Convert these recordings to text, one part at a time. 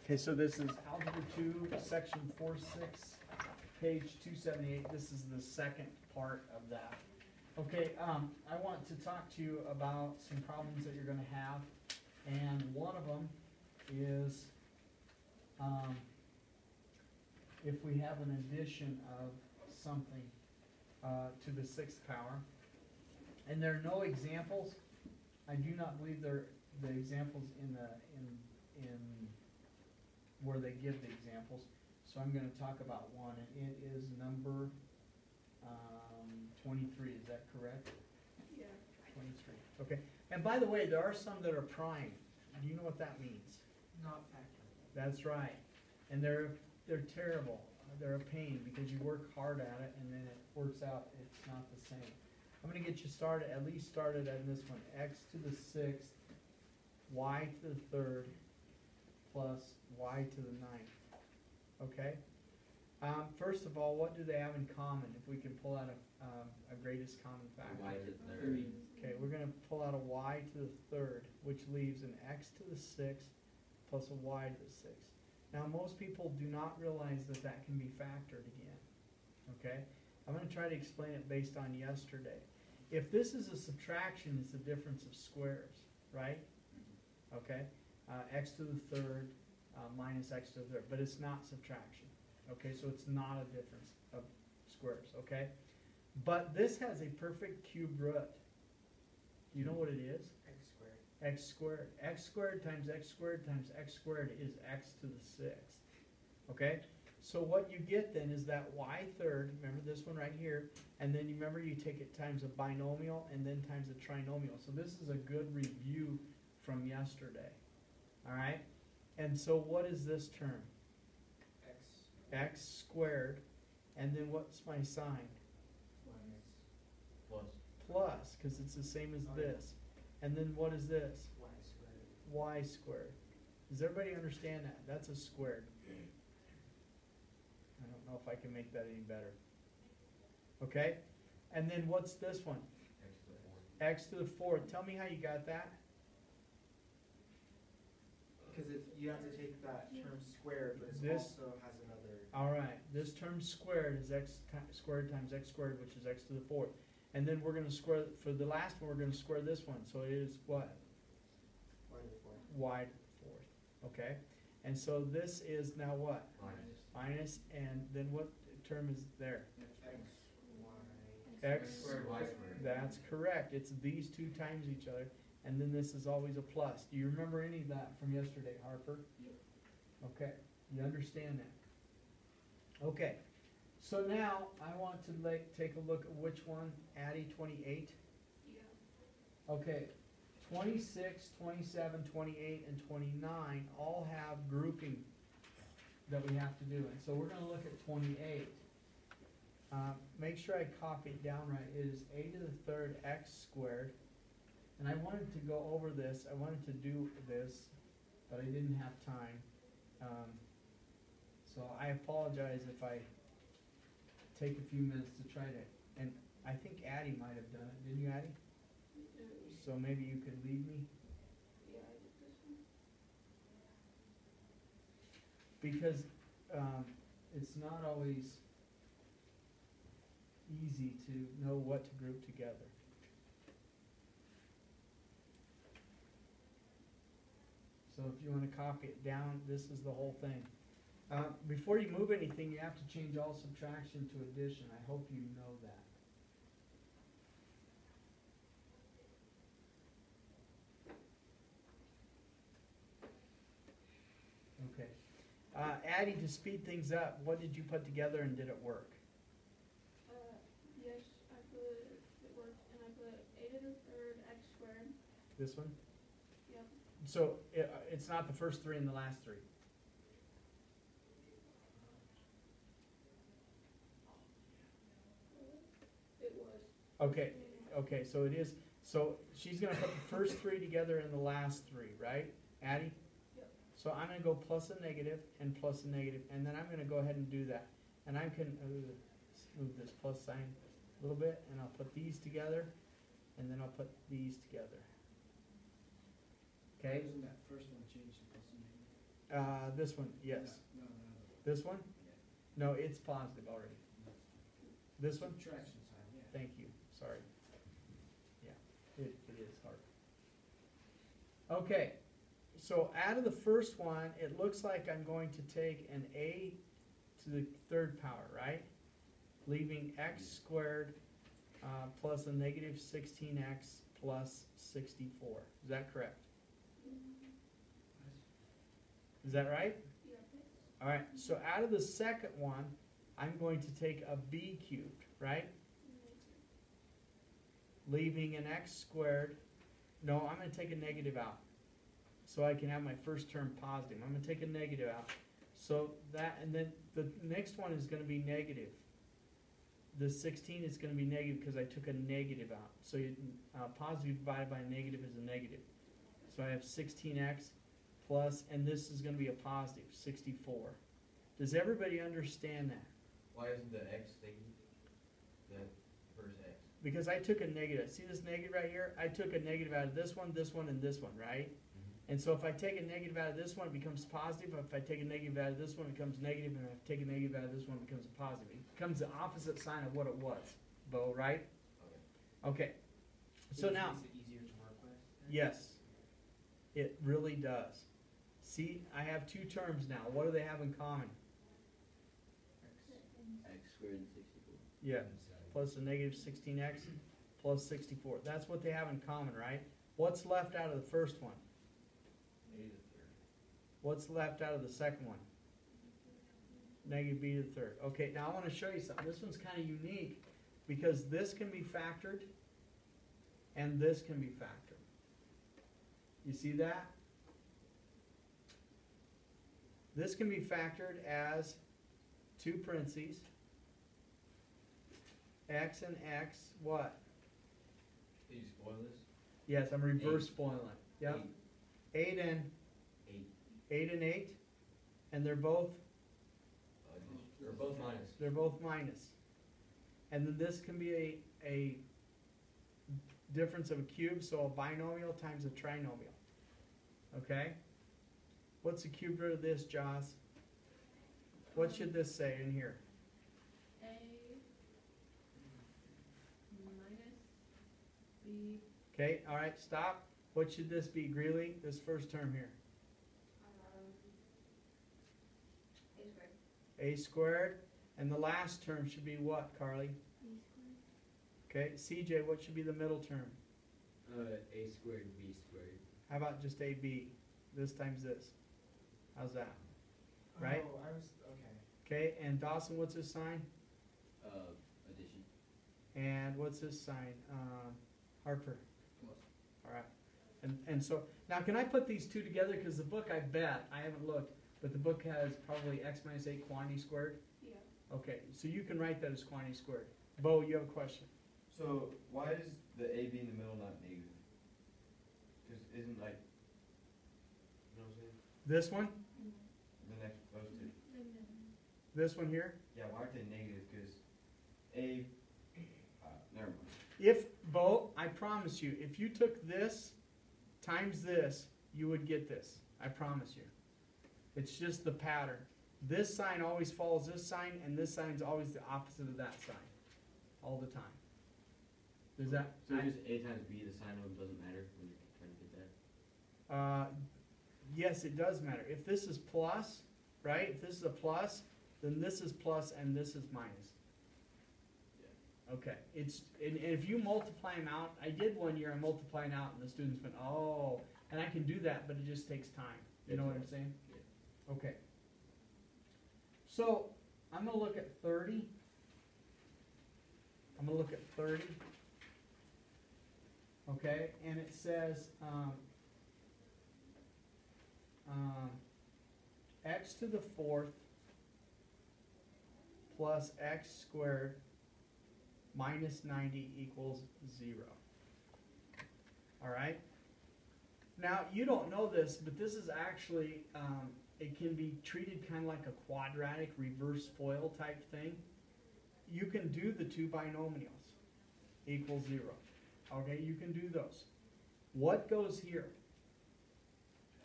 Okay, so this is Algebra 2, Section 4-6, page 278. This is the second part of that. Okay, I want to talk to you about some problems that you're going to have, and one of them is if we have an addition of something to the sixth power, and there are no examples. I do not believe the examples in where they give the examples. So I'm going to talk about one, and it is number 23. Is that correct? Yeah. 23. Okay. And by the way, there are some that are prime. Do you know what that means? Not factored. That's right. And they're terrible. They're a pain because you work hard at it and then it works out. It's not the same. I'm going to get you started, at least started on this one. X to the sixth, y to the third, plus y to the ninth. Okay? First of all, what do they have in common? If we can pull out a greatest common factor. Y to the third. Okay, we're going to pull out a y to the third, which leaves an x to the sixth plus a y to the sixth. Now, most people do not realize that that can be factored again. Okay? I'm going to try to explain it based on yesterday. If this is a subtraction, it's a difference of squares, right? Okay? X to the third minus x to the third, but it's not subtraction. Okay, so it's not a difference of squares, okay? But this has a perfect cube root. Do you know what it is? X squared. X squared. X squared times x squared times x squared is x to the sixth. Okay? So what you get then is that y third, remember this one right here, and then you remember you take it times a binomial and then times a trinomial. So this is a good review from yesterday. All right? And so what is this term? X squared, and then what's my sign? Plus. Plus, because it's the same as this. And then what is this? Y squared. Y squared. Does everybody understand that? That's a squared. I don't know if I can make that any better. Okay? And then what's this one? X to the fourth. X to the fourth. Tell me how you got that. Because you have to take that term squared, but it This- also has another. All right. This term squared is x squared times x squared, which is x to the fourth. And then we're going to square, for the last one, we're going to square this one. So it is what? Y to the fourth. Y to the fourth. Okay? And so this is now what? Minus. Minus, and then what term is there? X, Y. X Squared, y squared. That's correct. It's these two times each other, and then this is always a plus. Do you remember any of that from yesterday, Harper? Yep. Okay, you understand that. Okay, so now I want to take a look at which one, Addie, 28? Yeah. Okay, 26, 27, 28, and 29 all have grouping that we have to do. And so we're going to look at 28. Make sure I copy it down right. It is a to the third x squared. And I wanted to go over this. I wanted to do this, but I didn't have time. So I apologize if I take a few minutes to try to, and I think Addie might have done it. Didn't you, Addie? So maybe you could lead me? Yeah, I did this one. Because it's not always easy to know what to group together. So if you want to copy it down, this is the whole thing. Before you move anything, you have to change all subtraction to addition. I hope you know that. Okay. Addie, to speed things up, what did you put together and did it work? Yes, I put it worked, and I put a to the third x squared. This one? Yep. So it's not the first three and the last three. It was. Okay, okay, so it is, so she's gonna put the first three together and the last three, right? Addie? Yep. So I'm gonna go plus a negative and plus a negative, and then I'm gonna go ahead and do that. And I can move this plus sign a little bit, and I'll put these together, and then I'll put these together. Okay? Isn't that first one changed to plus and negative? This one, yes. This one? No, it's positive already. This one? Subtraction sign, yeah. Thank you, sorry. Yeah, it is hard. Okay, so out of the first one, it looks like I'm going to take an a to the third power, right? Leaving x squared plus a negative 16x plus 64. Is that correct? Is that right? Yeah. All right, so out of the second one, I'm going to take a b cubed, right? Leaving an x squared. No, I'm going to take a negative out. So I can have my first term positive. I'm going to take a negative out. So that, and then the next one is going to be negative. The 16 is going to be negative because I took a negative out. So positive divided by a negative is a negative. So I have 16x plus, and this is going to be a positive, 64. Does everybody understand that? Why isn't the x thinking the first x? Because I took a negative. See this negative right here? I took a negative out of this one, and this one, right? And so if I take a negative out of this one, it becomes positive. If I take a negative out of this one, it becomes negative. And if I take a negative out of this one, it becomes a positive. It becomes the opposite sign of what it was, Bo, right? Okay. So It now, makes it easier to work with. yes, it really does. See, I have two terms now. What do they have in common? X squared and 64. Yeah, plus a negative 16x plus 64. That's what they have in common, right? What's left out of the first one? A to the third. What's left out of the second one? Negative b to the third. Okay, now I want to show you something. This one's kind of unique because this can be factored and this can be factored. You see that? This can be factored as two parentheses, x and x, what? Did you spoil this? Yes, I'm reverse spoiling. Yep. 8 and 8. 8 and 8, and they're both They're both minus. They're both minus. And then this can be a difference of a cube, so a binomial times a trinomial. Okay? What's the cube root of this, Joss? What should this say in here? A minus B Okay, alright, stop. What should this be, Greeley? This first term here. A squared. A squared. And the last term should be what, Carly? B squared. Okay, CJ, what should be the middle term? A squared, b squared. How about just AB? This times this. How's that? Right? Oh, I was, okay. Okay, and Dawson, what's his sign? Addition. And what's his sign? Harper. Plus. Alright. And so, now can I put these two together? Because the book, I bet, I haven't looked, but the book has probably x minus 8 quantity squared. Yeah. Okay, so you can write that as quantity squared. Bo, you have a question? So why is the AB in the middle not negative? Because isn't like, you know what I'm saying? This one? The next, those two. This one here? Yeah, why aren't they negative? Because A, never mind. If, Bo, I promise you, if you took this times this, you would get this. I promise you. It's just the pattern. This sign always follows this sign, and this sign's always the opposite of that sign. All the time. Does that? So just a times b, the sign of them doesn't matter when you're trying to get that? Yes, it does matter. If this is plus, right? If this is a plus, then this is plus and this is minus. Yeah. Okay. It's and if you multiply them out, I did one year. I multiplied out, and the students went, "Oh," and I can do that, but it just takes time. You know what I'm saying? Yeah. Okay. So I'm gonna look at 30. I'm gonna look at 30. Okay, and it says x to the fourth plus x squared minus 90 equals 0. All right. Now you don't know this, but this is actually it can be treated kind of like a quadratic reverse FOIL type thing. You can do the two binomials equal 0. Okay, you can do those. What goes here?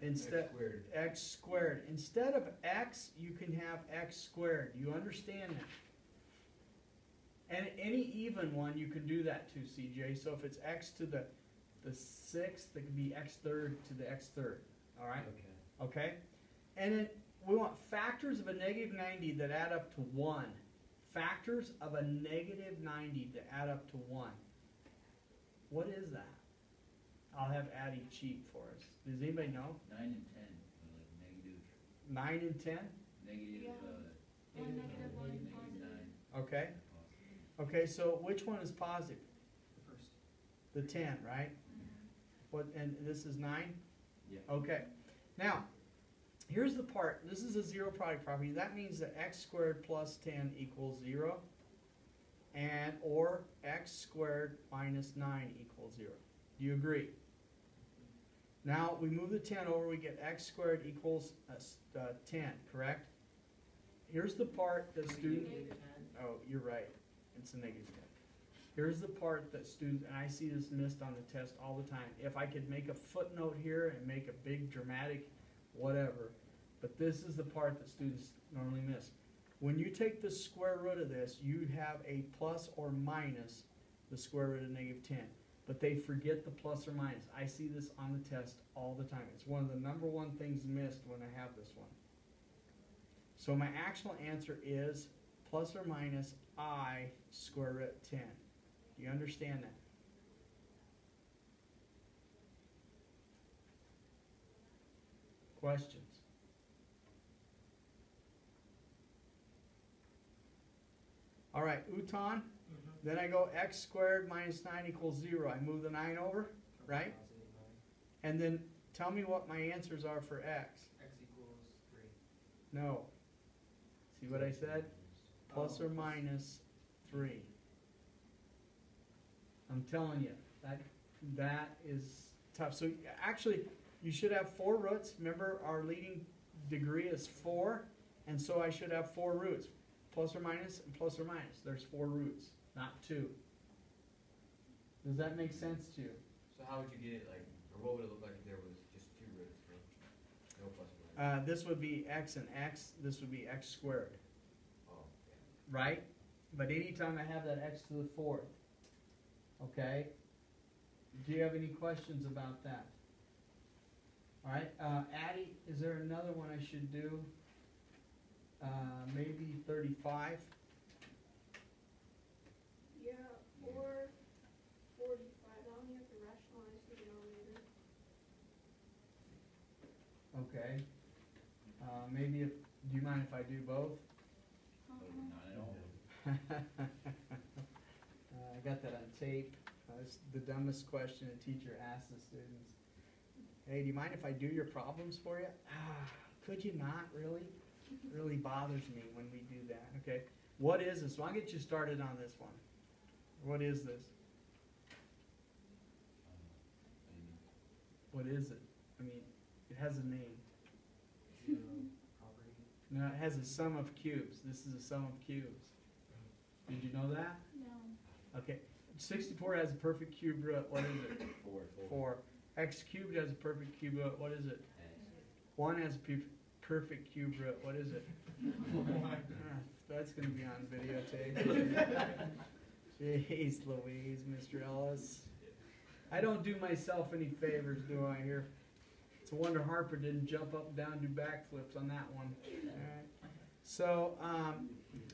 Instead, X squared. x squared. Instead of x, you can have x squared. Do you understand that? And any even one, you can do that too, CJ. So if it's x to the sixth, it can be x third to the x third. All right? Okay. Okay? And then we want factors of a negative 90 that add up to 1. Factors of a negative 90 that add up to 1. What is that? I'll have Addie cheat for us. Does anybody know? 9 and 10, like negative, 9 and 10? negative, Yeah. One negative, one negative positive. 9. Okay. Okay, so which one is positive? The first. The 10, right? What? And this is 9? Yeah. Okay. Now, here's the part. This is a zero product property. That means that x squared plus 10 equals 0. And or x squared minus 9 equals 0. Do you agree? Now, we move the 10 over. We get x squared equals 10, correct? Here's the part that students... Negative 10. Oh, you're right. It's a negative 10. Here's the part that students, and I see this missed on the test all the time. If I could make a footnote here and make a big dramatic whatever, but this is the part that students normally miss. When you take the square root of this, you'd have a plus or minus the square root of negative 10. But they forget the plus or minus. I see this on the test all the time. It's one of the number one things missed when I have this one. So my actual answer is plus or minus I square root 10. Do you understand that? Questions? All right, Uton. Then I go x squared minus 9 equals 0. I move the 9 over, right? Positive 9. And then tell me what my answers are for x. X equals 3. No. See what I said? Plus or minus 3. I'm telling you, that is tough. So actually, you should have 4 roots. Remember, our leading degree is 4, and so I should have 4 roots. Plus or minus and plus or minus. There's 4 roots, not 2. Does that make sense to you? So how would you get it, like, or what would it look like if there was just 2 roots, right? No plus or minus? This would be x and x. This would be x squared, Oh, yeah. right? But anytime I have that x to the 4th, okay? Do you have any questions about that? All right, Addie, is there another one I should do? Maybe 35? Yeah, or 45. I only have to rationalize the denominator. Okay. Maybe if, do you mind if I do both? Not at all. I got that on tape. It's the dumbest question a teacher asks the students. Hey, do you mind if I do your problems for you? Could you not, really? It really bothers me when we do that. Okay, what is this? Well, I'll get you started on this one. What is this? What is it? I mean, it has a name. Zero property. No, it has a sum of cubes. This is a sum of cubes. Did you know that? No. Okay, 64 has a perfect cube root. What is it? 4. 4. X cubed has a perfect cube root. What is it? X. 1 has a perfect cube root. What is it? That's going to be on videotape. Jeez Louise, Mr. Ellis. I don't do myself any favors, do I here? It's a wonder Harper didn't jump up and down and do backflips on that one. All right. So,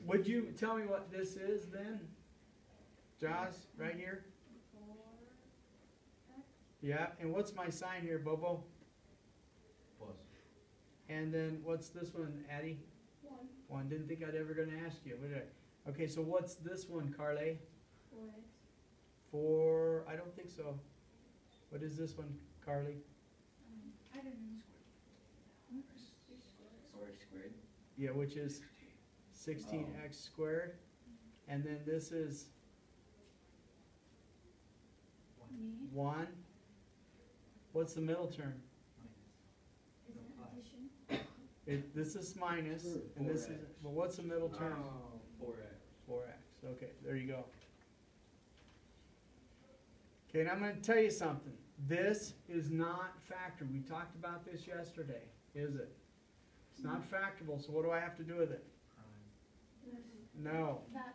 would you tell me what this is then? Josh, right here? 4x. Yeah, and what's my sign here, Bobo? Plus. And then what's this one, Addie? 1. 1. Didn't think I'd ever gonna ask you. What did I? Okay, so what's this one, Carly? 4x. 4. I don't think so. What is this one, Carly? I don't know. 4x squared. Yeah, which is 16x squared. And then this is Me. 1. What's the middle term? Is it plus. addition? This is minus, and this is, 4x. well, what's the middle term? Oh. 4x. 4x. Okay, there you go. Okay, and I'm going to tell you something. this is not factored. We talked about this yesterday, is it? It's not factorable, so what do I have to do with it? No, That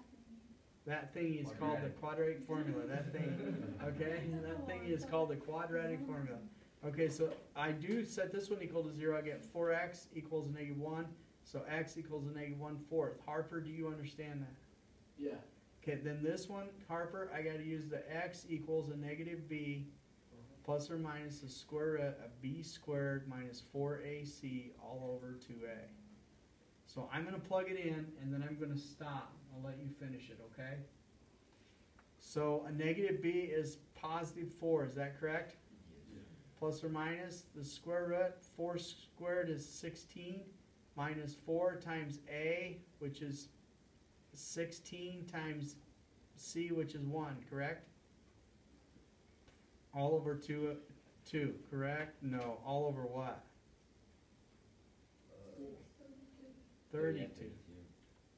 that thing is called the quadratic formula, that thing, okay? That thing is called the quadratic formula. Okay, so I do set this one equal to 0, I get 4x equals a -1, so x equals a -1/4. Harper, do you understand that? Yeah. Okay, then this one, Harper, I gotta use the x equals a -b plus or minus the square root of b squared minus 4ac all over 2a. So I'm gonna plug it in and then I'm gonna stop. I'll let you finish it, okay? So a -b is positive 4, is that correct? Plus or minus the square root, 4 squared is 16 minus 4 times a, which is 16 times c, which is 1, correct? All over 2, correct? No, all over what? 32.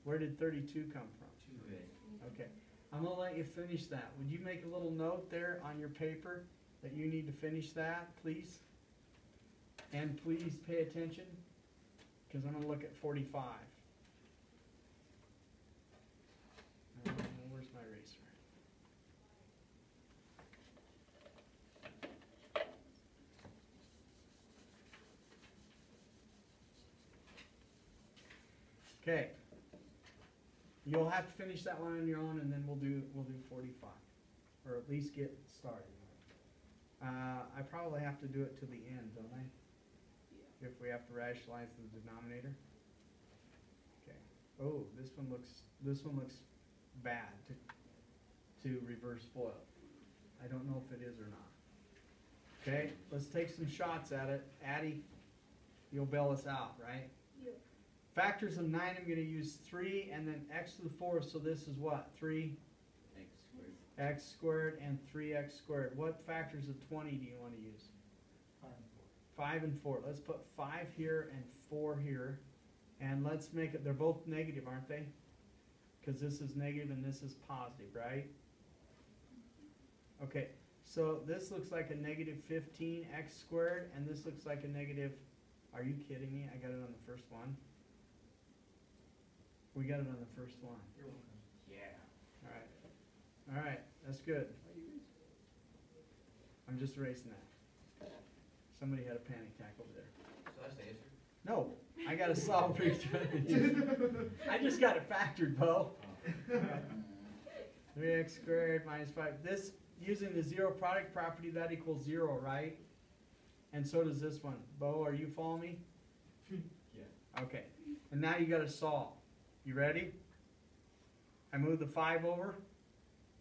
Where did 32 come from? 2a. Okay, I'm gonna let you finish that. Would you make a little note there on your paper that you need to finish that, please? And please pay attention, because I'm gonna look at 45. Where's my eraser? Okay. You'll have to finish that one on your own, and then we'll do 45, or at least get started. I probably have to do it to the end, don't I? If we have to rationalize the denominator. Okay. Oh, this one looks bad to reverse FOIL. I don't know if it is or not. Okay, let's take some shots at it. Addie, you'll bail us out, right? you. Factors of 9, I'm going to use 3 and then x to the 4th, so this is what? 3 X squared. x squared and 3x squared. What factors of 20 do you want to use? 5 and 4. Let's put 5 here and 4 here. And let's make it, they're both negative, aren't they? Because this is negative and this is positive, right? Okay, so this looks like a -15x squared, and this looks like a negative, are you kidding me? I got it on the first one. We got it on the first one. You're welcome. Yeah. All right, that's good. I'm just erasing that. Somebody had a panic attack over there. So that's the answer? No, I gotta solve for each one. I just got it factored, Bo. 3x squared minus 5. This, using the zero product property, that equals 0, right? And so does this one. Bo, are you following me? Yeah. Okay. And now you gotta solve. You ready? I move the 5 over.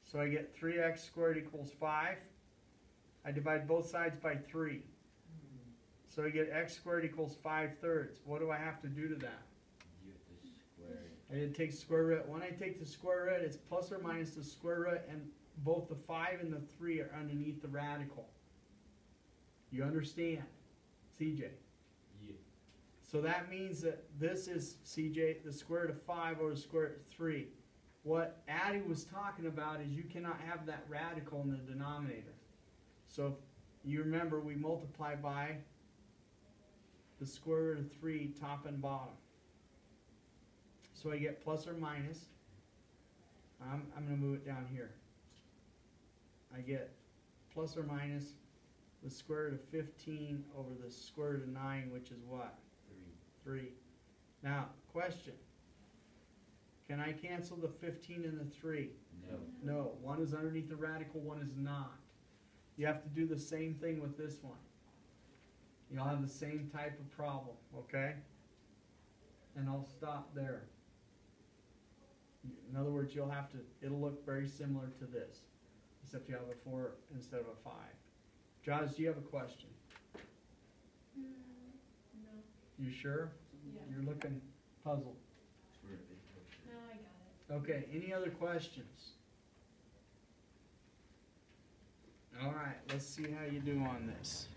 So I get 3x squared equals 5. I divide both sides by 3. So I get x squared equals 5/3. What do I have to do to that? You have to square it. I did take square root. When I take the square root, it's plus or minus the square root, and both the 5 and the 3 are underneath the radical. You understand, CJ? Yeah. So that means that this is, CJ, the square root of 5 over the square root of 3. What Addie was talking about is you cannot have that radical in the denominator. So if you remember, we multiply by the square root of 3 top and bottom. So I get plus or minus. I'm going to move it down here. I get plus or minus the square root of 15 over the square root of 9, which is what? 3. Now, question. Can I cancel the 15 and the 3? No. No. One is underneath the radical, one is not. You have to do the same thing with this one. You'll have the same type of problem, okay? And I'll stop there. In other words, you'll have to, it'll look very similar to this, except you have a 4 instead of a 5. Jaws, do you have a question? No. You sure? Yeah. You're looking puzzled. No, I got it. Okay, any other questions? All right, let's see how you do on this.